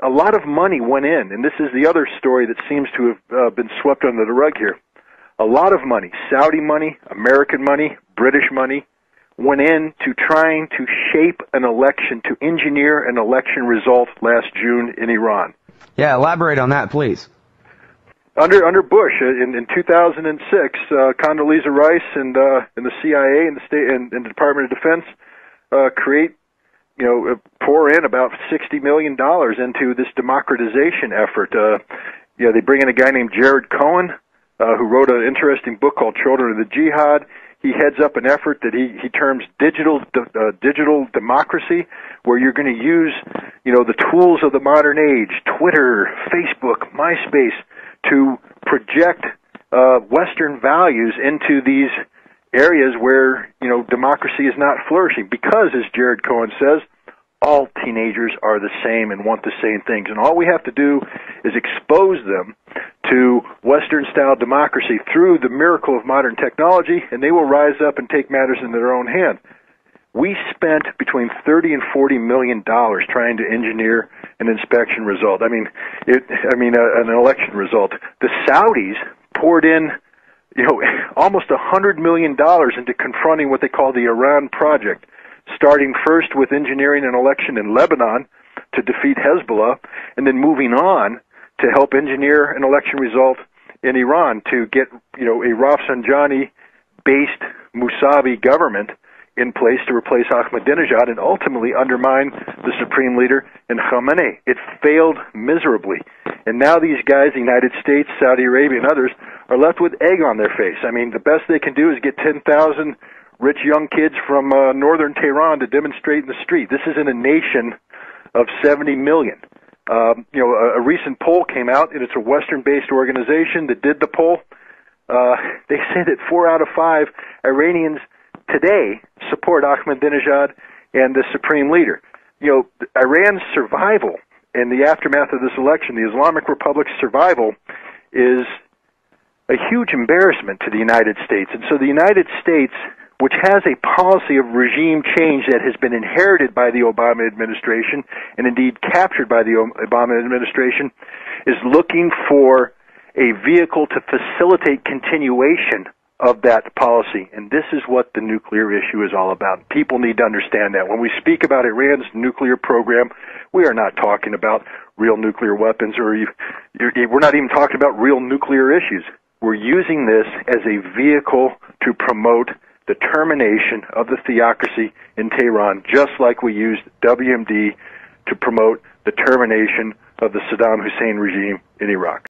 a lot of money went in, and this is the other story that seems to have been swept under the rug here. A lot of money, Saudi money, American money, British money, went into trying to shape an election, to engineer an election result last June in Iran. Yeah, elaborate on that, please. Under Bush in 2006, Condoleezza Rice and the CIA and the state and the Department of Defense pour in about $60 million into this democratization effort. They bring in a guy named Jared Cohen, who wrote an interesting book called Children of the Jihad. He heads up an effort that he terms digital democracy, where you're going to use, the tools of the modern age, Twitter, Facebook, MySpace, to project Western values into these areas where, democracy is not flourishing. Because, as Jared Cohen says, all teenagers are the same and want the same things. And all we have to do is expose them to Western-style democracy through the miracle of modern technology, and they will rise up and take matters into their own hand. We spent between $30 and $40 million trying to engineer an inspection result. An election result. The Saudis poured in, almost $100 million into confronting what they call the Iran project, starting first with engineering an election in Lebanon to defeat Hezbollah, and then moving on to help engineer an election result in Iran to get, a Rafsanjani-based Mousavi government in place to replace Ahmadinejad and ultimately undermine the supreme leader in Khamenei. It failed miserably. And now these guys, the United States, Saudi Arabia, and others, are left with egg on their face. The best they can do is get 10,000 rich young kids from northern Tehran to demonstrate in the street. This is in a nation of 70 million. A recent poll came out, and it's a Western-based organization that did the poll. They say that 4 out of 5 Iranians today support Ahmadinejad and the supreme leader. Iran's survival in the aftermath of this election, the Islamic Republic's survival, is a huge embarrassment to the United States. And so the United States, which has a policy of regime change that has been inherited by the Obama administration and indeed captured by the Obama administration, is looking for a vehicle to facilitate continuation of that policy. And this is what the nuclear issue is all about. People need to understand that. When we speak about Iran's nuclear program, we are not talking about real nuclear weapons, or we're not even talking about real nuclear issues. We're using this as a vehicle to promote the termination of the theocracy in Tehran, just like we used WMD to promote the termination of the Saddam Hussein regime in Iraq.